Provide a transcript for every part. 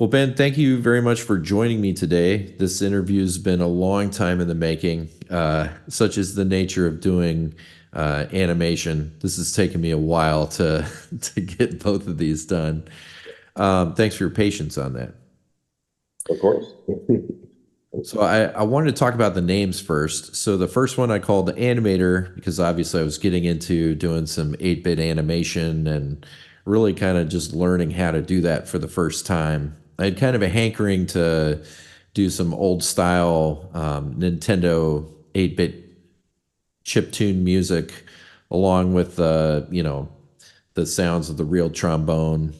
Well, Ben, thank you very much for joining me today. This interview's been a long time in the making, such is the nature of doing animation. This has taken me a while to to get both of these done. Thanks for your patience on that. Of course. So I wanted to talk about the names first. So the first one I called the Animator because obviously I was getting into doing some 8-bit animation and really kind of just learning how to do that for the first time. I had kind of a hankering to do some old style Nintendo 8-bit chiptune music along with the sounds of the real trombone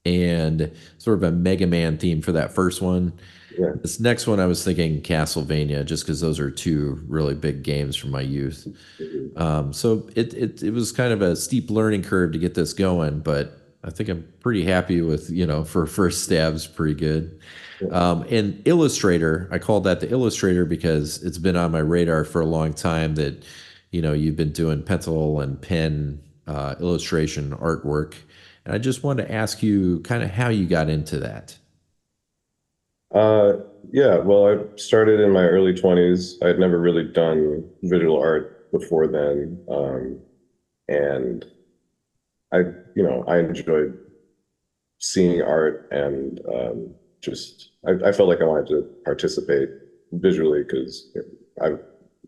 and sort of a Mega Man theme for that first one. Yeah. This next one, I was thinking Castlevania, just because those are two really big games from my youth. Mhm. So it was kind of a steep learning curve to get this going, but I think I'm pretty happy with for first stabs, pretty good. Yeah. And Illustrator, I called that the Illustrator because it's been on my radar for a long time that you've been doing pencil and pen illustration artwork, and I just wanted to ask you kind of how you got into that. Uh, yeah, well, I started in my early 20s. I had never really done visual art before then. And I, I enjoyed seeing art and I felt like I wanted to participate visually because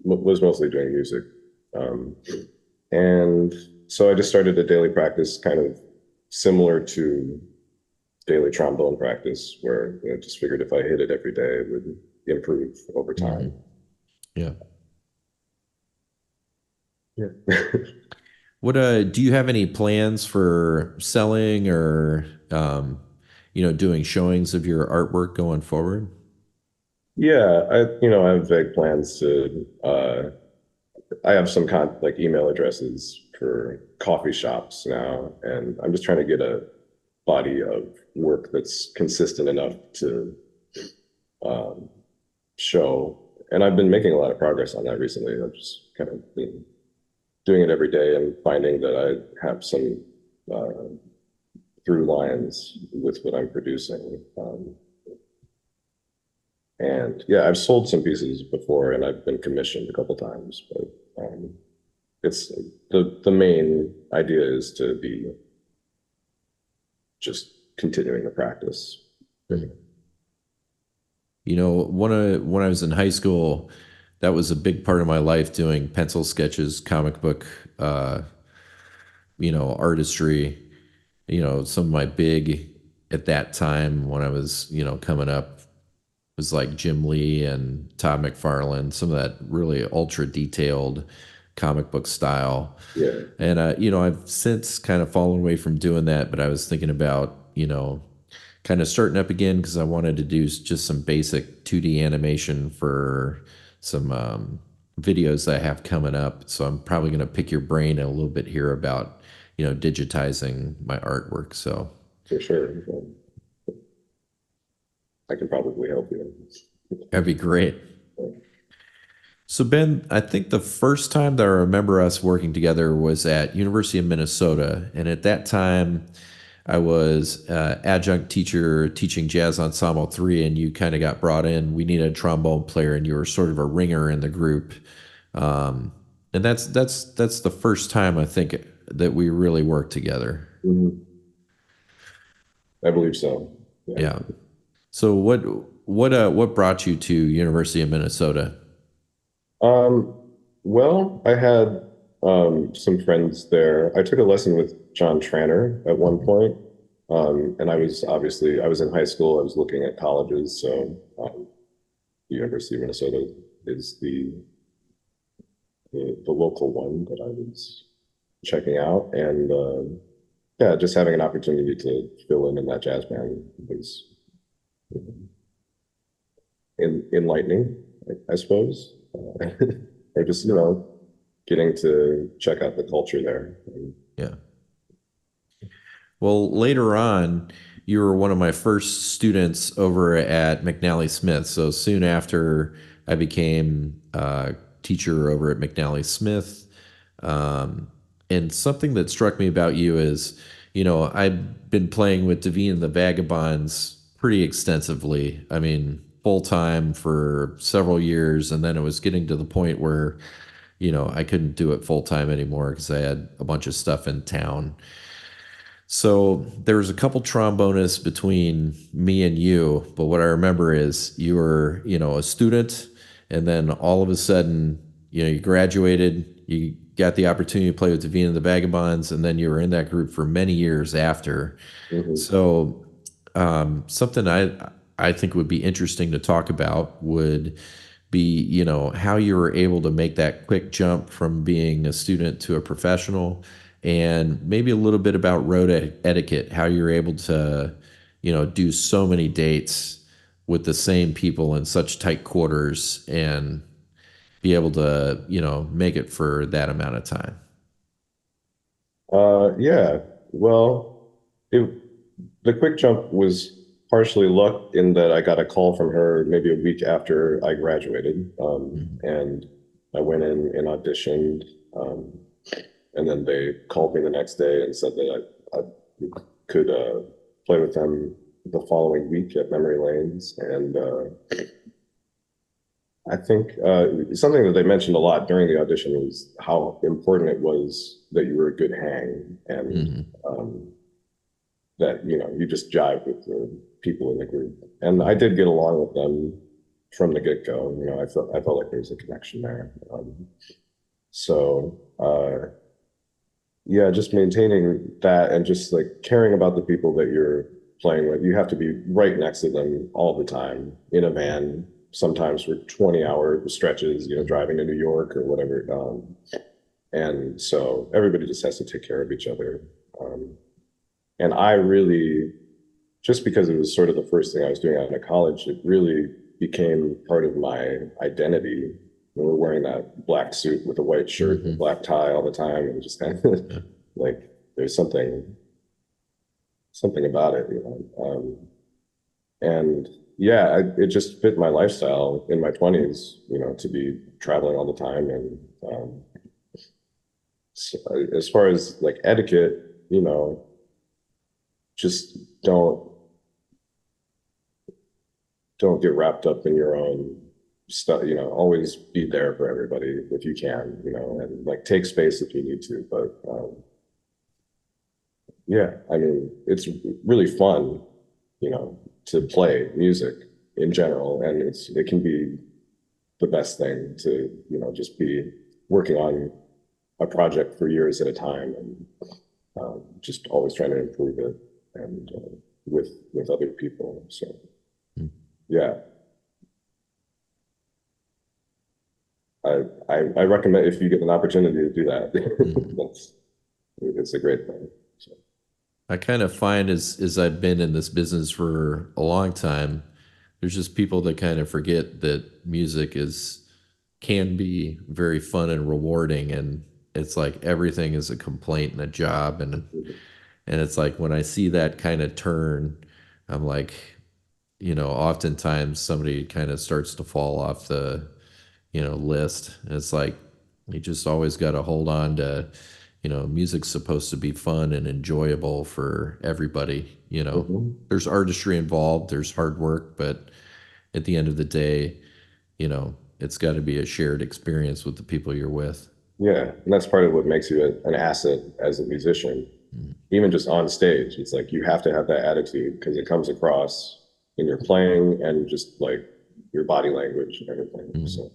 was mostly doing music. Um, and so I just started a daily practice kind of similar to daily trombone practice where just figured if I hit it every day, it would improve over Hmm. time. Yeah. Yeah. What do you have any plans for selling or doing showings of your artwork going forward? Yeah, I have vague plans to I have some like email addresses for coffee shops now, and I'm just trying to get a body of work that's consistent enough to um, show. And I've been making a lot of progress on that recently. I've just kind of been doing it every day and finding that I have some uh, through lines with what I'm producing. And yeah, I've sold some pieces before and I've been commissioned a couple times, but it's the main idea is to be just continuing the practice. Mm. When I was in high school, that was a big part of my life doing pencil sketches, comic book, uh, artistry. Some of my big at that time when I was, coming up was like Jim Lee and Todd McFarlane, some of that really ultra detailed comic book style. Yeah. And I've since kind of fallen away from doing that, but I was thinking about, kind of starting up again because I wanted to do just some basic 2D animation for some videos that I have coming up. So I'm probably going to pick your brain a little bit here about, digitizing my artwork. So For sure. I can probably help you. that'd be great. So Ben, I think the first time that I remember us working together was at University of Minnesota, and at that time I was adjunct teacher teaching jazz ensemble three, and you kind of got brought in. We needed a trombone player, and you were sort of a ringer in the group. Um, and that's the first time I think that we really worked together. Mhm. I believe so. Yeah. Yeah. So what brought you to University of Minnesota? Um, well, I had some friends there. I took a lesson with John Tranter at one Mhm. point. And I was in high school, I was looking at colleges. So the University of Minnesota is the local one that I was checking out. And yeah, just having an opportunity to fill in that jazz band was enlightening, I suppose. Or just, getting to check out the culture there. Yeah. Well, later on, you were one of my first students over at McNally Smith. So soon after I became a teacher over at McNally Smith. Um, and something that struck me about you is, I've been playing with Devine and the Vagabonds pretty extensively. I mean, full time for several years, and then it was getting to the point where, I couldn't do it full time anymore because I had a bunch of stuff in town. So there was a couple trombonists between me and you, but what I remember is you were, a student, and then all of a sudden, you graduated, you got the opportunity to play with Davina and the Vagabonds, and then you were in that group for many years after. Hmm. So something I think would be interesting to talk about would be, how you were able to make that quick jump from being a student to a professional, and maybe a little bit about road etiquette, how you're able to, do so many dates with the same people in such tight quarters and be able to, make it for that amount of time. Yeah. Well, it, the quick jump was partially luck in that I got a call from her maybe a week after I graduated. Mhm. And I went in and auditioned. And then they called me the next day and said that I could play with them the following week at Memory Lanes. And I think something that they mentioned a lot during the audition was how important it was that you were a good hang and Mhm. um, that you just jive with the people in the group. And I did get along with them from the get-go. I felt like there was a connection there. So yeah, just maintaining that and just like caring about the people that you're playing with. You have to be right next to them all the time in a van, sometimes for 20-hour stretches, Mhm. driving to New York or whatever. And so everybody just has to take care of each other. Um, and I really, just because it was sort of the first thing I was doing out of college, it really became part of my identity. We were wearing that black suit with a white shirt and a Mhm. black tie all the time, and just kind of Yeah. like there's something about it, and yeah, it just fit my lifestyle in my 20s, to be traveling all the time. And so as far as like etiquette, just don't get wrapped up in your own stuff. Always be there for everybody if you can, and like take space if you need to. But yeah, I mean, it's really fun, to play music in general, and it can be the best thing to, just be working on a project for years at a time, and just always trying to improve it and with other people. So yeah, I recommend if you get an opportunity to do that, Mhm. that's it's a great thing. So, I kind of find as I've been in this business for a long time, there's just people that kind of forget that music is can be very fun and rewarding, and it's like everything is a complaint and a job, and it's like when I see that kind of turn, I'm like, oftentimes somebody kind of starts to fall off the, list. And it's like you just always got to hold on to, music's supposed to be fun and enjoyable for everybody. mhm. There's artistry involved, there's hard work, but at the end of the day, it's got to be a shared experience with the people you're with. Yeah, and that's part of what makes you an asset as a musician, Mm. even just on stage. It's like you have to have that attitude because it comes across in your playing and just like your body language and everything. Mm. So,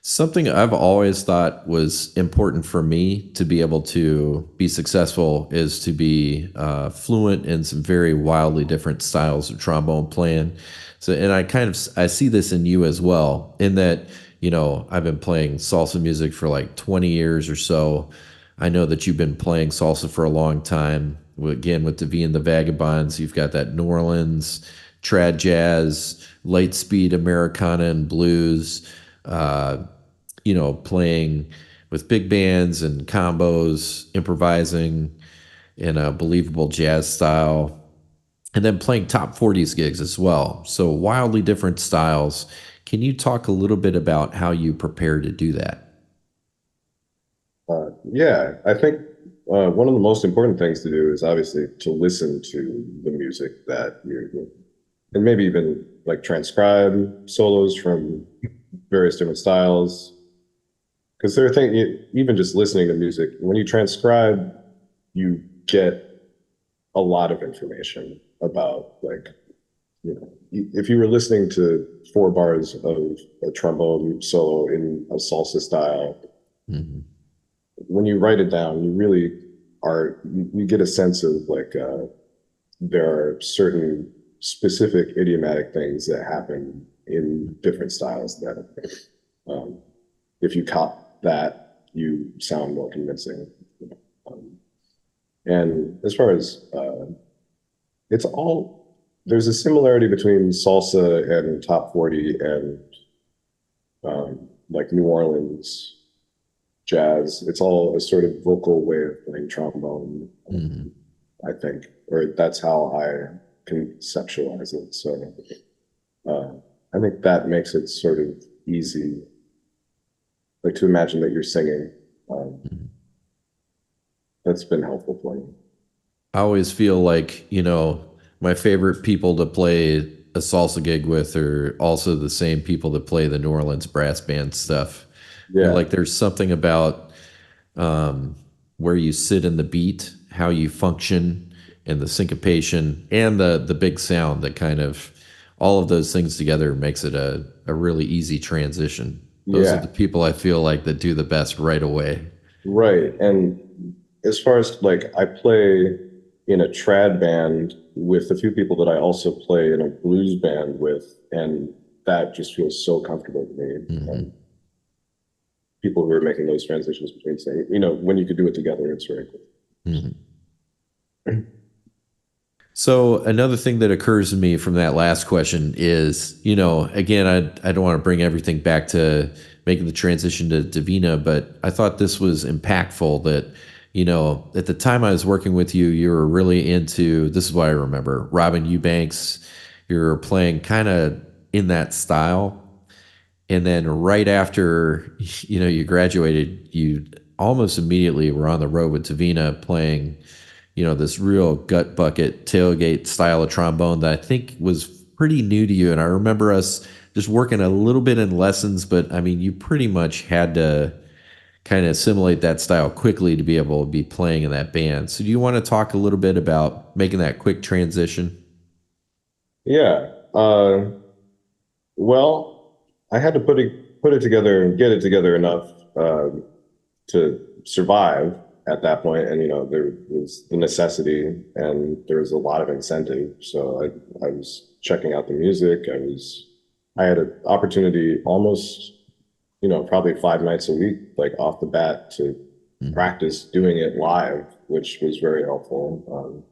Something I've always thought was important for me to be able to be successful is to be fluent in some very wildly different styles of trombone playing. So, and I see this in you as well, in that I've been playing salsa music for like 20 years or so. I know that you've been playing salsa for a long time. Again, with Devi and the Vagabonds, you've got that New Orleans trad jazz, light speed Americana and blues. Uh, playing with big bands and combos, improvising in a believable jazz style, and then playing top 40s gigs as well. So wildly different styles. Can you talk a little bit about how you prepare to do that? yeah, I think. one of the most important things to do is obviously to listen to the music that you and maybe even like transcribe solos from various different styles. Because there are things, even just listening to music, when you transcribe, you get a lot of information about like, if you were listening to 4 bars of a trombone solo in a salsa style, Mhm. when you write it down, you really you get a sense of like there are certain specific idiomatic things that happen in different styles that um, if you caught that, you sound more convincing. Um, and as far as it's all there's a similarity between salsa and top 40 and like New Orleans jazz. It's all a sort of vocal way of playing trombone, Mhm. I think, or that's how I conceptualize it. So uh, I think that makes it sort of easy, like to imagine that you're singing. Um, Mhm. that's been helpful for me. I always feel like, my favorite people to play a salsa gig with are also the same people that play the New Orleans brass band stuff. Yeah, Like there's something about um, where you sit in the beat, how you function, and the syncopation, and the big sound that kind of all of those things together makes it a really easy transition. Those are yeah, the people I feel like that do the best right away. right. And as far as like I play in a trad band with a few people that I also play in a blues band with, and that just feels so comfortable to me. Mhm. People who are making those transitions between saying, when you could do it together, it's very cool. Mhm. So another thing that occurs to me from that last question is, again, I don't want to bring everything back to making the transition to Davina, but I thought this was impactful that, at the time I was working with you, you were really into, this is what I remember, Robin Eubanks, you were playing kind of in that style. And then right after, you graduated, you almost immediately were on the road with Davina playing this real gut bucket tailgate style of trombone that I think was pretty new to you. And I remember us just working a little bit in lessons, but I mean, you pretty much had to kind of assimilate that style quickly to be able to be playing in that band. So, do you want to talk a little bit about making that quick transition? Yeah. Well, I had to put it together and get it together enough to survive at that point. And there was the necessity, and there was a lot of incentive. So I was checking out the music. I had an opportunity almost, probably 5 nights a week, like off the bat, to Mhm. practice doing it live, which was very helpful.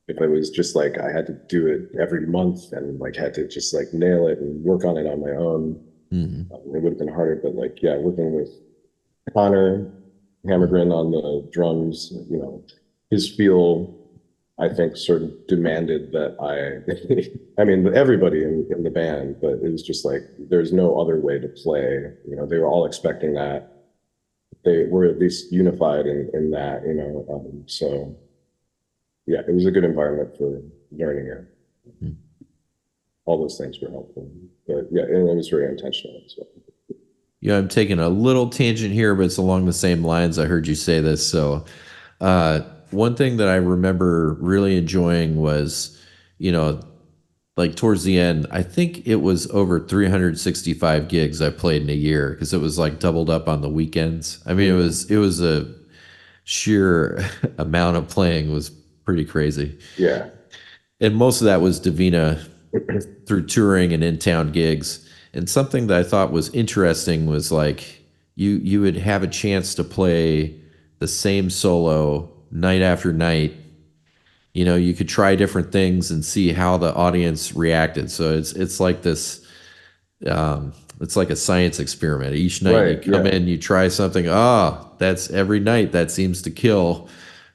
If it was just like I had to do it every month and like had to just like nail it and work on it on my own, Mhm. it would have been harder. But like, yeah, working with Connor Mhm. Hammergren on the drums, his feel, I think, sort of demanded that I mean, everybody in the band, but it was just like, there's no other way to play. They were all expecting that. They were at least unified in that, so yeah, it was a good environment for learning it. Mhm. All those things were helpful. But yeah, and it was very intentional as well. I'm taking a little tangent here, but it's along the same lines. I heard you say this. So, uh, one thing that I remember really enjoying was, you know, like towards the end, I think it was over 365 gigs I played in a year because it was like doubled up on the weekends. I mean, Mhm. it was a sheer amount of playing was pretty crazy. Yeah. And most of that was Davina through touring and in town gigs. And something that I thought was interesting was like you would have a chance to play the same solo night after night. You could try different things and see how the audience reacted. So it's like this it's like a science experiment. Each night you Right. come Yeah. in, you try something. Ah, that's every night. That seems to kill.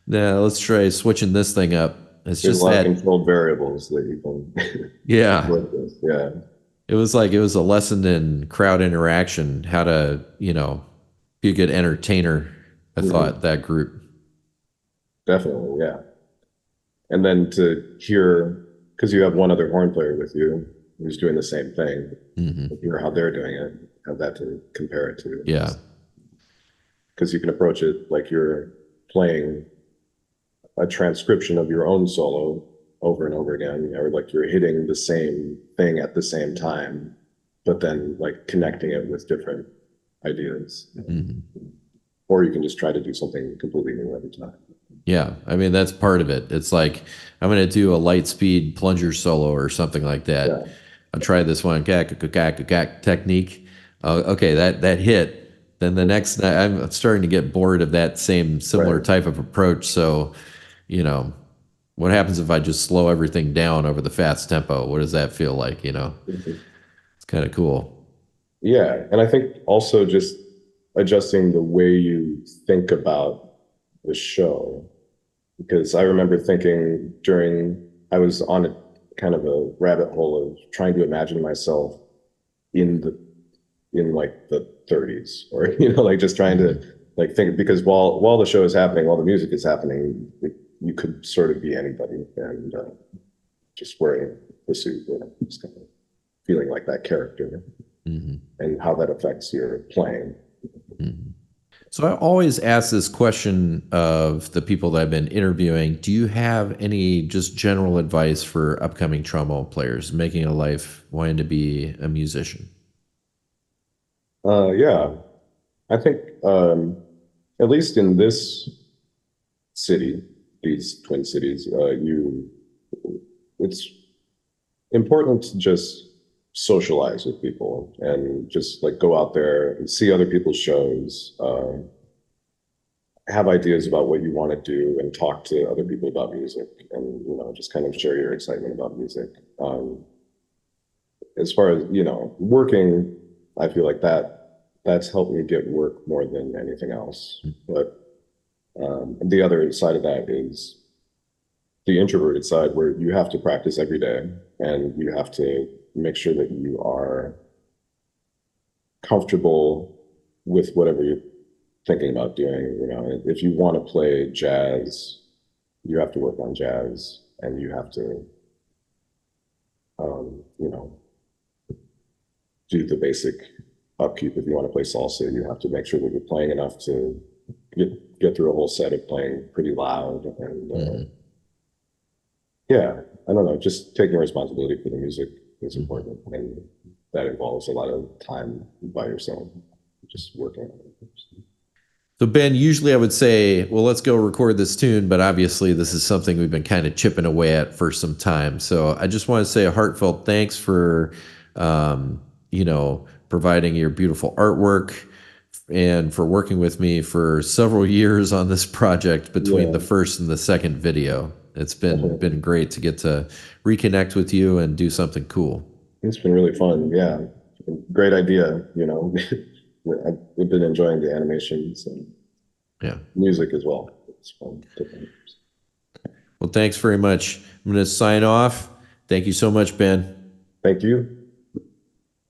Now let's try switching this thing up. It's There's a just lot of that, controlled variables that you can yeah. work with. Yeah. It was a lesson in crowd interaction, how to, be a good entertainer. I Mhm. thought that group. definitely, yeah. And then to hear, because you have one other horn player with you who's doing the same thing, Hmm. hear how they're doing it, have that to compare it to. Yeah. Because you can approach it like you're playing a transcription of your own solo over and over again, or like you're hitting the same thing at the same time, but then like connecting it with different ideas. Hmm. Or you can just try to do something completely new every time. Yeah. I mean, that's part of it. It's like, I'm going to do a light speed plunger solo or something like that. Yeah, I'll try this one, gak, gak, gak, gak technique. Okay, that hit. Then the next night, I'm starting to get bored of that same similar right. type of approach. So, you know, what happens if I just slow everything down over the fast tempo? What does that feel like? It's kind of cool. Yeah, and I think also just adjusting the way you think about the show, because I remember thinking during I was on a kind of a rabbit hole of trying to imagine myself in the in like the 30s, or like just trying to Hmm. like think, because while the show is happening, while the music is happening, you could sort of be anybody, and just wearing the suit, just kind of feeling like that character Hmm. and how that affects your playing. Hmm. So I always ask this question of the people that I've been interviewing. Do you have any just general advice for upcoming trombone players making a life wanting to be a musician? Yeah, I think at least in this city, these twin cities, it's important to just socialize with people and just like go out there and see other people's shows, have ideas about what you want to do, and talk to other people about music, and just kind of share your excitement about music. As far as working, I feel like that's helped me get work more than anything else. But the other side of that is the introverted side, where you have to practice every day and you have to make sure that you are comfortable with whatever you're thinking about doing. If you want to play jazz, you have to work on jazz, and you have to, you know, do the basic upkeep. If you want to play salsa, you have to make sure that you're playing enough to get through a whole set of playing pretty loud. And Hmm. yeah, I don't know, just taking responsibility for the music is Hmm. important, and that involves a lot of time by yourself, just working on it. So Ben, usually I would say, well, let's go record this tune, but obviously this is something we've been kind of chipping away at for some time. So I just want to say a heartfelt thanks for, providing your beautiful artwork and for working with me for several years on this project between the Yeah, first and the second video. It's been definitely. great to get to reconnect with you and do something cool. It's been really fun. Yeah, great idea. I've been enjoying the animations and Yeah. music as well. It's fun. Different. Well, thanks very much. I'm going to sign off. Thank you so much, Ben. Thank you.